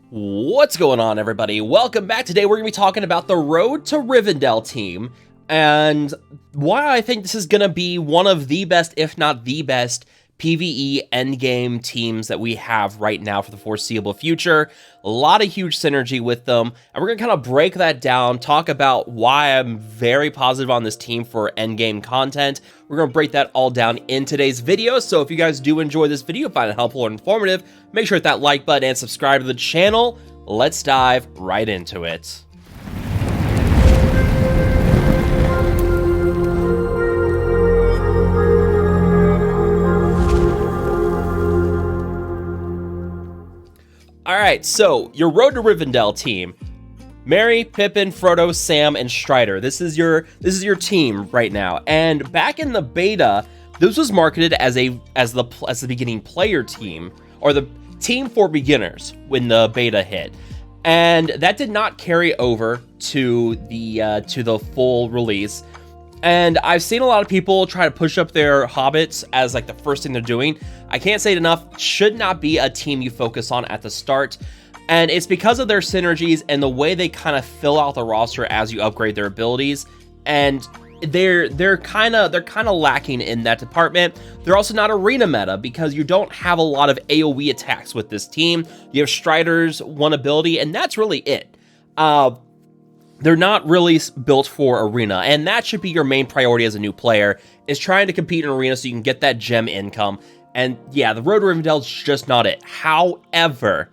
What's going on, everybody? Welcome back. Today we're going to be talking about the Road to Rivendell team and why I think this is going to be one of the best, if not the best, PvE endgame teams that we have right now for the foreseeable future. A lot of huge synergy with them, and we're going to kind of break that down, talk about why I'm very positive on this team for endgame content. We're going to break that all down in today's video, so if you guys do enjoy this video, find it helpful or informative, make sure to hit that like button and subscribe to the channel. Let's dive right into it. Alright, so your Road to Rivendell team. Merry, Pippin, Frodo, Sam, and Strider. This is your team right now. And back in the beta, this was marketed as the beginning player team, or the team for beginners when the beta hit. And that did not carry over to the full release. And I've seen a lot of people try to push up their hobbits as like the first thing they're doing. I can't say it enough, should not be a team you focus on at the start. And it's because of their synergies and the way they kind of fill out the roster as you upgrade their abilities. And they're kind of lacking in that department. They're also not arena meta because you don't have a lot of AoE attacks with this team. You have Strider's one ability, and that's really it. They're not really built for arena, and that should be your main priority as a new player, is trying to compete in arena so you can get that gem income. And yeah, the Road to Rivendell is just not it. However,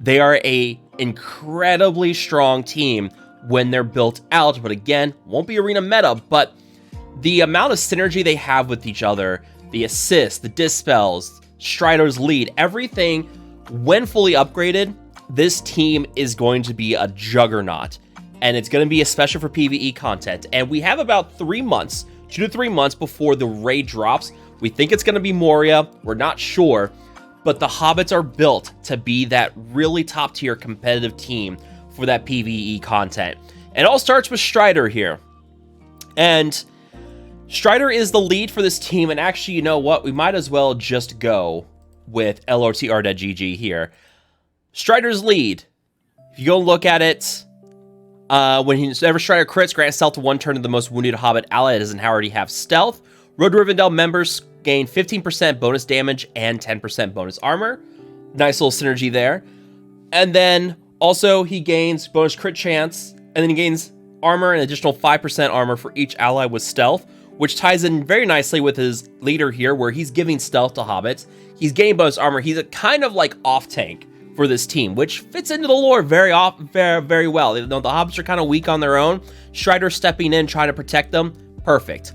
they are a incredibly strong team when they're built out, but again, won't be arena meta, but the amount of synergy they have with each other, the assists, the dispels, Strider's lead, everything, when fully upgraded, this team is going to be a juggernaut. And it's going to be especially for PvE content. And we have about 3 months, 2 to 3 months before the raid drops. We think it's going to be Moria. We're not sure. But the Hobbits are built to be that really top tier competitive team for that PvE content. It all starts with Strider here. And Strider is the lead for this team. And actually, you know what? We might as well just go with LOTR.GG here. Strider's lead. If you go look at it, whenever Strider crits, grant stealth to 1 turn of the most wounded Hobbit ally that doesn't already have stealth. Road to Rivendell members gain 15% bonus damage and 10% bonus armor. Nice little synergy there. And then also he gains bonus crit chance, and then he gains armor, an additional 5% armor for each ally with stealth, which ties in very nicely with his leader here, where he's giving stealth to Hobbits. He's gaining bonus armor. He's a kind of like off tank for this team, which fits into the lore very well. Even though the Hobbits are kind of weak on their own, Strider stepping in, trying to protect them, perfect.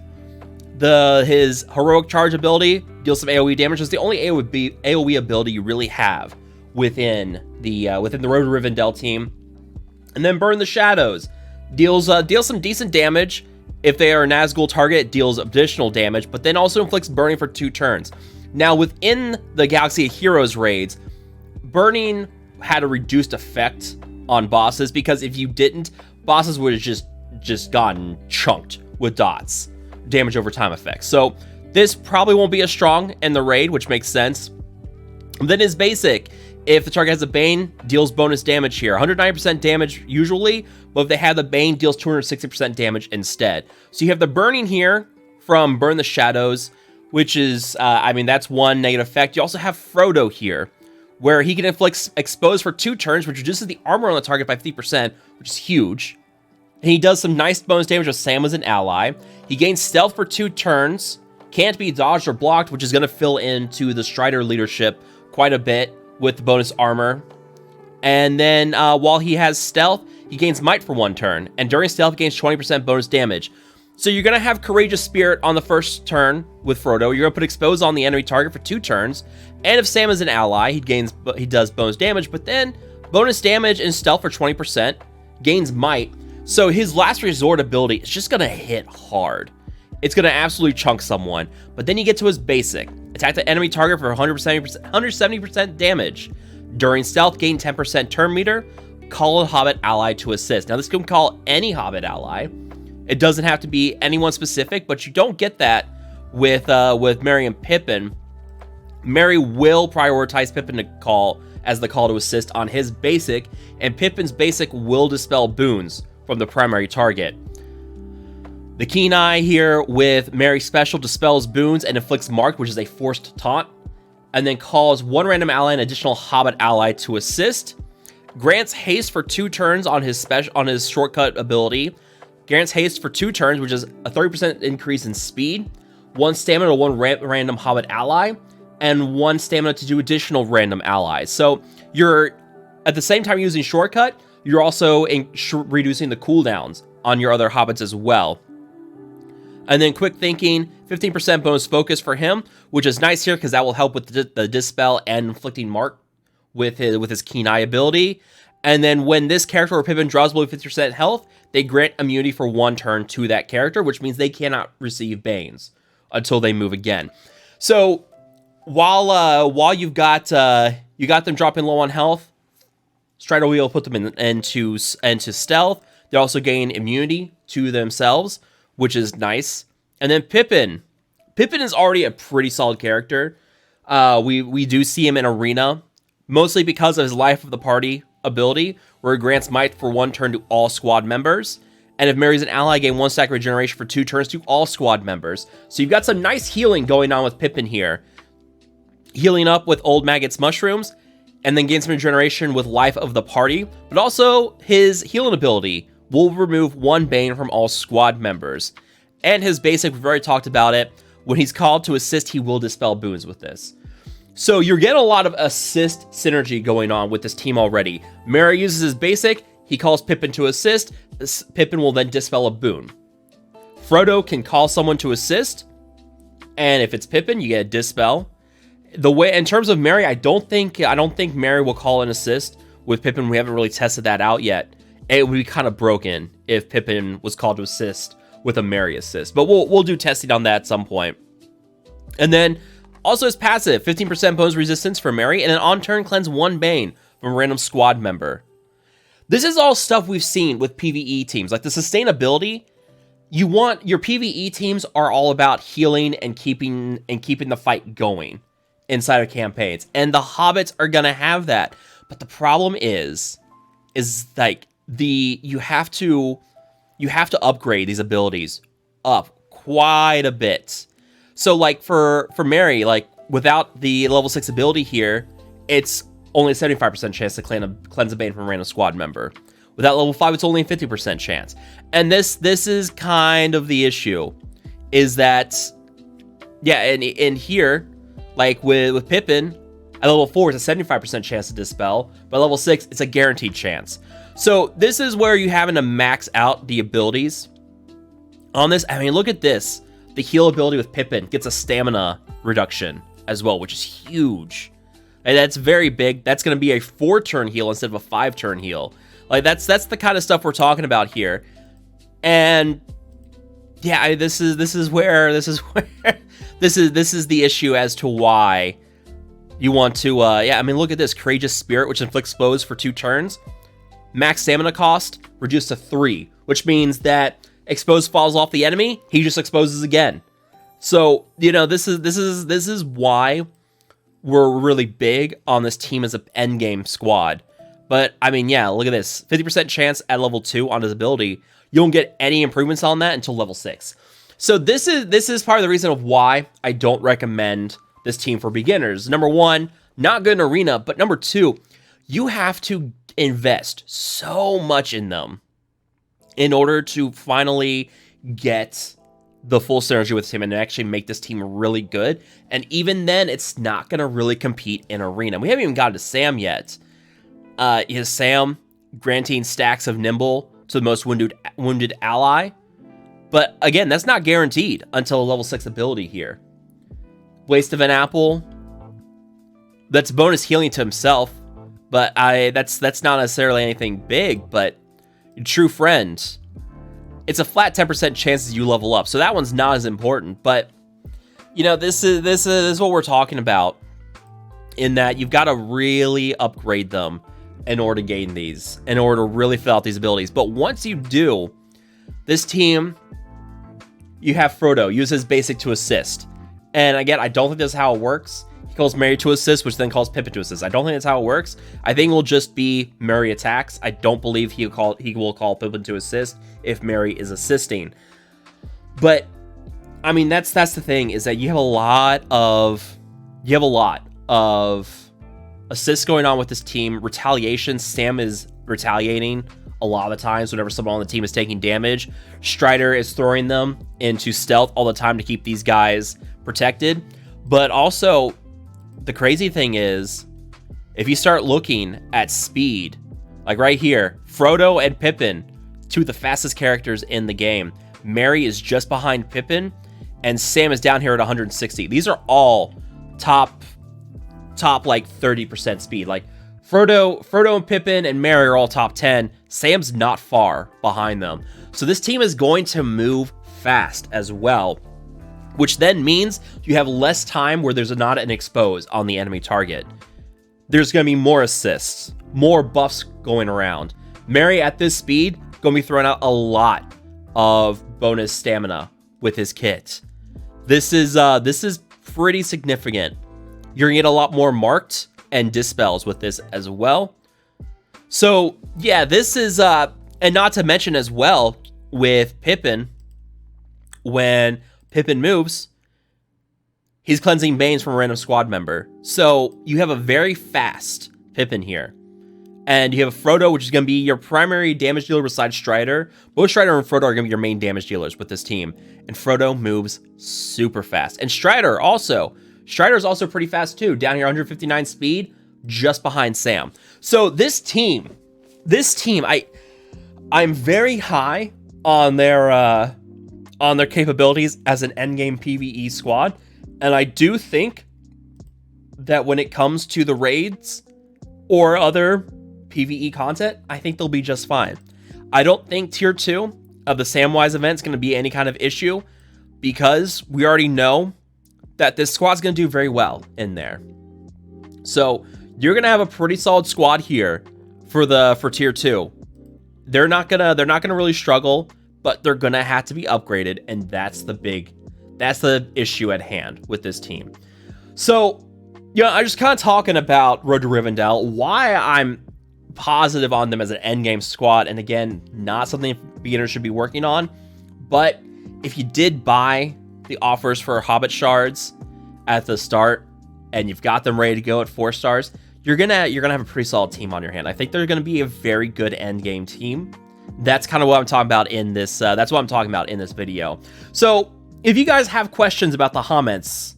His heroic charge ability deals some AoE damage. It's the only AoE ability you really have within the Road to Rivendell team. And then Burn the Shadows deals some decent damage. If they are a Nazgul target, it deals additional damage, but then also inflicts burning for 2 turns. Now within the Galaxy of Heroes raids, burning had a reduced effect on bosses, because if you didn't, bosses would have just gotten chunked with dots, damage over time effects. So this probably won't be as strong in the raid, which makes sense. And then his basic, if the target has a Bane, deals bonus damage here. 190% damage usually, but if they have the Bane, deals 260% damage instead. So you have the burning here from Burn the Shadows, which is, that's one negative effect. You also have Frodo here, where he can inflict expose for 2 turns, which reduces the armor on the target by 50%, which is huge. And he does some nice bonus damage with Sam as an ally. He gains stealth for 2 turns, can't be dodged or blocked, which is going to fill into the Strider leadership quite a bit with the bonus armor. And then while he has stealth, he gains might for 1 turn, and during stealth, he gains 20% bonus damage. So you're going to have Courageous Spirit on the first turn with Frodo. You're going to put Expose on the enemy target for 2 turns. And if Sam is an ally, he does bonus damage, but then bonus damage and stealth for 20%, gains might. So his Last Resort ability is just going to hit hard. It's going to absolutely chunk someone. But then you get to his basic. Attack the enemy target for 170% damage. During stealth, gain 10% turn meter. Call a Hobbit ally to assist. Now this can call any Hobbit ally. It doesn't have to be anyone specific, but you don't get that with Merry and Pippin. Merry will prioritize Pippin to call as the call to assist on his basic, and Pippin's basic will dispel boons from the primary target. The Keen Eye here with Mary's special dispels boons and inflicts Mark, which is a forced taunt, and then calls one random ally and additional Hobbit ally to assist. Grants haste for 2 turns on his shortcut ability. Grants haste for 2 turns, which is a 30% increase in speed, 1 stamina to 1 random Hobbit ally, and 1 stamina to 2 additional random allies. So you're at the same time using shortcut, you're also reducing the cooldowns on your other Hobbits as well. And then quick thinking, 15% bonus focus for him, which is nice here because that will help with the dispel and inflicting Mark with his Keen Eye ability. And then when this character or Pippin draws below 50% health, they grant immunity for 1 turn to that character, which means they cannot receive Banes until they move again. So while you've got them dropping low on health, Strider will put them into stealth. They also gain immunity to themselves, which is nice. And then Pippin is already a pretty solid character. We do see him in Arena, mostly because of his Life of the Party ability, where it grants might for 1 turn to all squad members. And if Mary's an ally, gain 1 stack regeneration for 2 turns to all squad members. So you've got some nice healing going on with Pippin here. Healing up with Old Maggot's mushrooms, and then gain some regeneration with Life of the Party. But also, his healing ability will remove 1 Bane from all squad members. And his basic, we've already talked about it. When he's called to assist, he will dispel boons with this. So you're getting a lot of assist synergy going on with this team already. Mary uses his basic, he calls Pippin to assist, Pippin will then dispel a boon. Frodo can call someone to assist, and if it's Pippin, you get a dispel. In terms of Mary, I don't think Mary will call an assist with Pippin. We haven't really tested that out yet. It would be kind of broken if Pippin was called to assist with a Mary assist, but we'll do testing on that at some point. And then also his passive, 15% bonus resistance for Mary, and then on turn cleanse 1 Bane from a random squad member. This is all stuff we've seen with PvE teams, like the sustainability. Your PvE teams are all about healing and keeping the fight going inside of campaigns, and the Hobbits are gonna have that. But the problem is like you have to upgrade these abilities up quite a bit. So like for Mary, like without the level 6 ability here, it's only a 75% chance to cleanse a Bane from a random squad member. Without level 5, it's only a 50% chance. And this is kind of the issue, is that, yeah, and in here, like with Pippin, at level 4, it's a 75% chance to dispel, but at level 6, it's a guaranteed chance. So this is where you're having to max out the abilities on this. I mean, look at this. The heal ability with Pippin gets a stamina reduction as well, which is huge. And that's very big. That's going to be a 4-turn heal instead of a 5-turn heal. Like that's the kind of stuff we're talking about here. And yeah, this is the issue as to why you want to yeah, I mean, look at this. Courageous Spirit, which inflicts blows for 2 turns. Max stamina cost reduced to 3, which means that expose falls off the enemy, he just exposes again. So, you know, this is why we're really big on this team as an endgame squad. But I mean, yeah, look at this. 50% chance at level 2 on his ability. You don't get any improvements on that until level 6. So this is part of the reason of why I don't recommend this team for beginners. Number 1, not good in arena, but number 2, you have to invest so much in them in order to finally get the full synergy with him and actually make this team really good. And even then, it's not going to really compete in arena. We haven't even gotten to Sam yet. Is Sam granting stacks of Nimble to the most wounded ally? But again, that's not guaranteed until a level 6 ability here. Waste of an Apple, that's bonus healing to himself, but that's not necessarily anything big. But True Friend, it's a flat 10% chance as you level up, so that one's not as important. But you know, this is what we're talking about, in that you've got to really upgrade them in order to gain these, in order to really fill out these abilities. But once you do, this team, you have Frodo use his basic to assist. And again, I don't think this is how it works. he calls Mary to assist, which then calls Pippin to assist. I don't think that's how it works. I think it will just be Mary attacks. I don't believe he will call Pippin to assist if Mary is assisting. But I mean, that's the thing, is that you have a lot of assists going on with this team. Retaliation. Sam is retaliating a lot of the times whenever someone on the team is taking damage. Strider is throwing them into stealth all the time to keep these guys protected. But also, the crazy thing is, if you start looking at speed, like right here, Frodo and Pippin, two of the fastest characters in the game. Mary is just behind Pippin, and Sam is down here at 160. These are all top like 30% speed. Like Frodo and Pippin and Mary are all top 10. Sam's not far behind them. So this team is going to move fast as well, which then means you have less time where there's not an expose on the enemy target. There's going to be more assists, more buffs going around. Mary at this speed going to be throwing out a lot of bonus stamina with his kit. This is pretty significant. You're going to get a lot more marked and dispels with this as well. So yeah, this is, and not to mention as well with Pippin, when Pippin moves, he's cleansing Banes from a random squad member. So you have a very fast Pippin here. And you have Frodo, which is going to be your primary damage dealer besides Strider. Both Strider and Frodo are going to be your main damage dealers with this team. And Frodo moves super fast. And Strider is also pretty fast too. Down here, 159 speed, just behind Sam. So this team, I'm very high on their capabilities as an endgame PvE squad. And I do think that when it comes to the raids or other PvE content, I think they'll be just fine. I don't think tier 2 of the Samwise event is going to be any kind of issue, because we already know that this squad's going to do very well in there. So you're going to have a pretty solid squad here for tier 2. They're not gonna really struggle, but they're gonna have to be upgraded, and that's the issue at hand with this team. So yeah, I'm just kind of talking about Road to Rivendell, why I'm positive on them as an endgame squad, and again, not something beginners should be working on. But if you did buy the offers for Hobbit shards at the start, and you've got them ready to go at 4 stars, you're gonna have a pretty solid team on your hand. I think they're gonna be a very good endgame team. That's kind of what I'm talking about in this. That's what I'm talking about in this video. So if you guys have questions about the hobbits,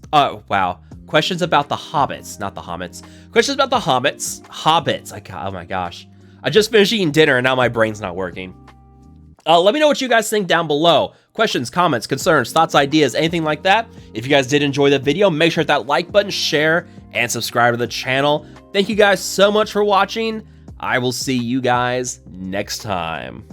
questions about the hobbits, not the hobbits. Questions about the hobbits. Oh my gosh, I just finished eating dinner and now my brain's not working. Let me know what you guys think down below. Questions, comments, concerns, thoughts, ideas, anything like that. If you guys did enjoy the video, make sure to hit that like button, share, and subscribe to the channel. Thank you guys so much for watching. I will see you guys next time.